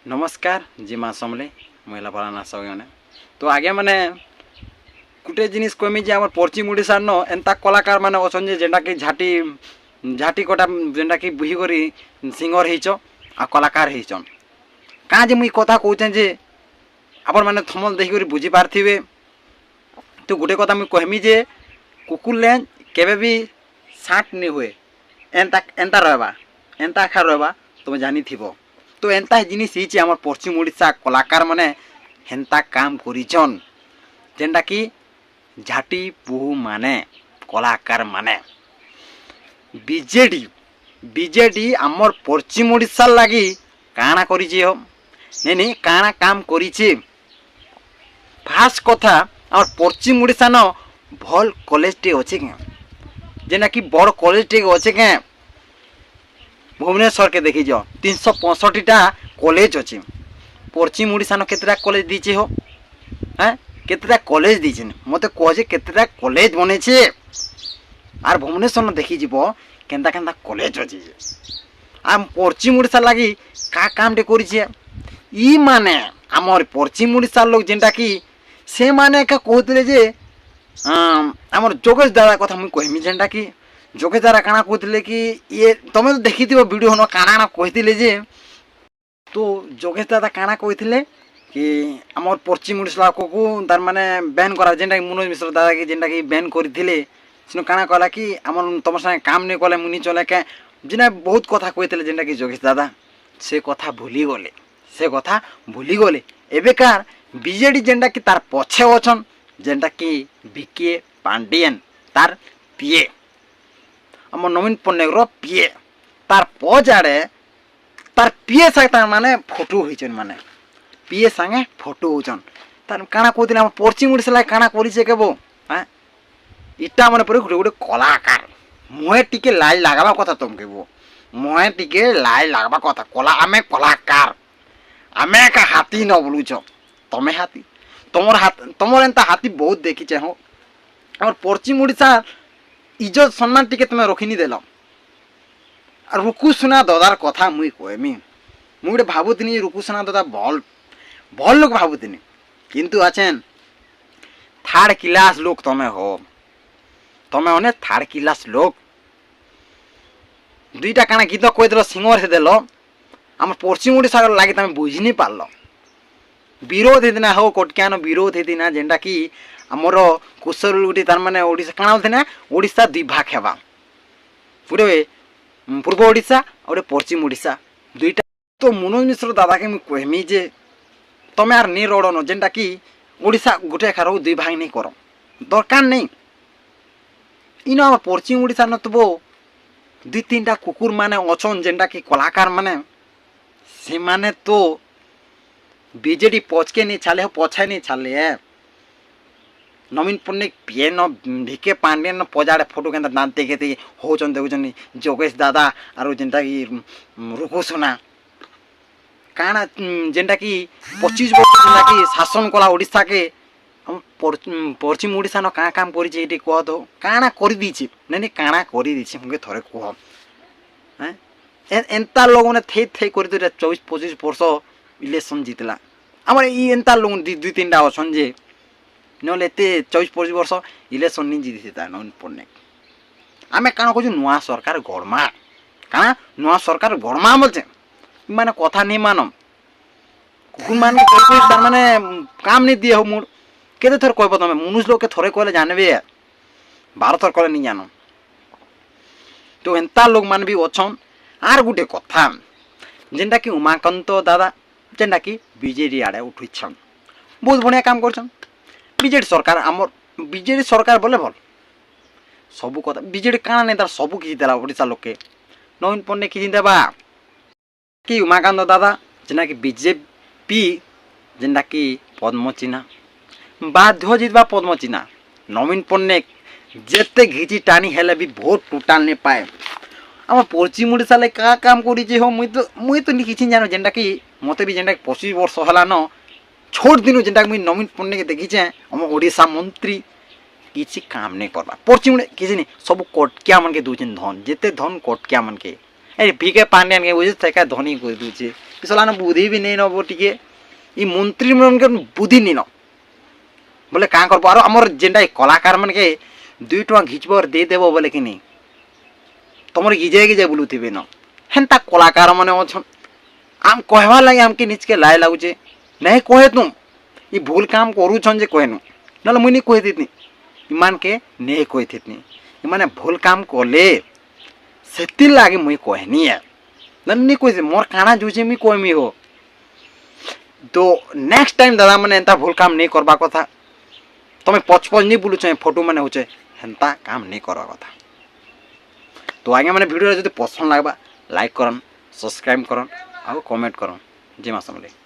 नमस्कार जिमा समले महिला भला ना सगने तो आगे माने गुटे जिनिस कहमी जे आमर पश्चिम ओडिशा न एंता कलाकार माने अछन जे जेंटा कि झाटी झाटी कोटा जेंटा कि बुही करी सिंगर हेच आ कलाकार हेचन का जे मुई कथा कहूछे जे आपण माने थमल देखि करी बुझी पारथिबे। तो गुटे कथा मुई कहमी जे कुकुर ले केबे भी साट नि हुए एंता एंता रहबा एंता खा रहबा तुम जानी थिबो। तो एंता जिनिस हिचे आमर पश्चिम ओडिशा कलाकार माने हेंता काम करिछन जेंटा कि झाटी पुहु माने कलाकार माने बीजेडी बीजेडी आमर पश्चिम ओडिशा लागी काना करिछे हो नेनी काना काम करिछे। फास्ट कथा आमर पश्चिम ओडिशा न भल कॉलेज टे अच्छे क्या जेना कि बड़ कॉलेज टे अच्छे क्या भुवनेश्वर के देखी जाओ 365टा कॉलेज अच्छे। पश्चिम ओडिशा न केतेटा कॉलेज दीचे हो हैं केतेटा कॉलेज दीचे मते कहे केतेटा कॉलेज बनेछे आर भुवनेश्वर न देखी जीवो केंता केंता कॉलेज अच्छे। आम पश्चिम ओडिशा लागी का काम टे करिछे ई माने आमर पश्चिम ओडिशा लोग जेंटा कि से माने का कहते जे आमर जोगेश दादा कथा मुई कहमी जेंटा कि जोगेश दादा काना कहते कि ये तुम तो देखी वीडियो न काना कहते जे तो जोगेश दादा काना कहते कि आमर पश्चिम ओडिशा को तार माने बैन करा जेंटा कि मनोज मिश्र दादा कि जेंटा कि बैन करथिले सिनो काना कहला कि आमर तुम संगे काम नहीं कले मुनि चले के जेना बहुत कथा कहते जेंटा कि जोगेश दादा से कथा भूली गले से कथा भूली गले एबेकार बीजेडी जेंटा कि तार पछे अछन जेंटा कि बीके पांडियन तार पीए आम नवीन पट्टनायक रो पीए तार पजाड़े तार पीए सागे माने फोटो होइछन माने पीए संगे फोटो होचन तार काना कहतिले हम पश्चिम ओडिशा ला काना करिसे केबो हैं इटा माने पर गुटे गुटे कलाकार मोहे टिके लाई लगाबा कथा तुम केबो मोहे टिके लाई लगाबा कथा कला आमे कलाकार आमे का हाथी न बोलुछ तमे हाथी तमर हाथ तमर एंता हाथी बहुत देखी चाहे हो और पश्चिम ओडिशा इज्जत सम्मान टिके तुम रखिनी देल और रुकुसुना ददार कथा मुई कहमी मुई गोटे भावुनी रुकुसुना ददा भल भल लोक भावुनी किंतु आछेन थार्ड क्लास लोक तमे हो तमे अने थार्ड क्लास लोक दुईटा काना गीत कहदेल सिंगर हेदेल आम पश्चिम ओडिशा लगे तुम बुझी नहीं पार्ल विरोध हेदिना हो कोटकियान विरोध हेदिना जेंटा कि आमर कुशल गुटी तार माने ओडिशा काना होथिना ओडिशा दुई भाग हेबा गुटे पूर्व ओडिशा और पश्चिम ओडिशा दुईटा। तो मनोज मिश्र दादा के मुई कहमी जे तमे आर नहीं रड़न जेंटा कि ओडिशा गुटे खारो दुई भाग नहीं कर दरकार नहीं इन आम पश्चिम ओडिशा नतबो दुई तीनटा कुकुर माने अछन जेंटा कि कलाकार माने से माने तो बीजेडी पचके नहीं छाले हो पछाए नहीं छाले है नवीन पट्टनायक पीए न भिके पांडे न पजाड़े फोटो के दाँत देखे होचन देखुन जोगेश दादा और जेनटा कि रुकुसुना काना जेनटा कि 25 वर्ष जेनटा कि शासन कला ओडिशा के पश्चिम ओडिशा न का काम करिछे एटी कह दो काना करि दीछि नहीं नहीं काना करि दीछि हमके थरे कह हैं एंता लोग ने थे थे कर 24-25 वर्ष इलेक्शन जीतला आमर एंता लोग दुई तीनटा अछन जे नले एत 24-25 वर्ष इलेक्शन नहीं जीती था नवीन पट्टनायक आमे काना कहूँ नुआ सरकार गड़मा काना नुआ सरकार गड़मा बोलचे माने कथा नहीं मानम कुकुर मान तार माने काम नहीं दिए हो मुड़ केते थर कहब तुम मनुष्य लोग के थरे कहले जानबे 12 थर कहले नहीं जानो। तो एंता लोग मान भी अछन आर गुटे कथा जेनटा कि उमाकांत दादा जेनटा कि बीजेडी आड़े उठुछन बहुत बढ़िया काम करछन बीजेडी सरकार आमर बीजेडी सरकार बोले भल सबू कथा बीजेडी काना नहीं तार सबू किसी देला ओडिशा लोक के नवीन पट्टनायक किसी देबा कि उमाकांत दादा जेना कि बीजेपी जेनटा कि पद्मचिन्हा बाध्य जितबा पद्मचिन्हा नवीन पट्टनायक जेते घिची टाणी हेले भी भोट टोटाल नहीं पाए आम पश्चिम ओडिशा ला का काम करिछे हो मुई तो नहीं किछि जानो जेनटा कि मते भी जेनटा 25 वर्ष होला न छोड़ दिनु जेनटा मुई नवीन पट्टनायक देखिछे हम ओडिशा मंत्री किछि काम नहीं करबा पश्चिम किछि नहीं सब कोटकिया मन के दूछन धन जेते धन कोटकिया मन के अरे पीके पांड्यान के बुझे तका धनी कर दूछे किसलान बुद्धि भी नहीं नब टिके ई मंत्री मन के बुद्धि नहीं न बोले काँ करब आरो हमर जेनटा कलाकार मन के 2 टका घिचबर दे देबो बोले कि नहीं तुमर गिजे गिजे बुलुथिबे न हेन्ता कलाकार माने अछन आम कहवा लगे आमके निजके लाय लागुचे नहीं कहे तुम ये भूल काम करूछन जे कहनु नले मुई नहीं कहि दितनी इमान के नहीं कहि दितनी इमाने भूल काम कले सेति लागे मुई कहनी है नले नहीं कहि मोर काना जुजे मी कहमी हो तो नेक्स्ट टाइम दादा माने एंता भूल काम नहीं करबा कथा तमे पचपच नहीं बुलुचे फोटो माने होचे हेन्ता काम नहीं करबा कथा तो आगे मैंने वीडियो जो पसंद लगवा लाइक करन सब्सक्राइब करन और कमेंट करन जय मां समले।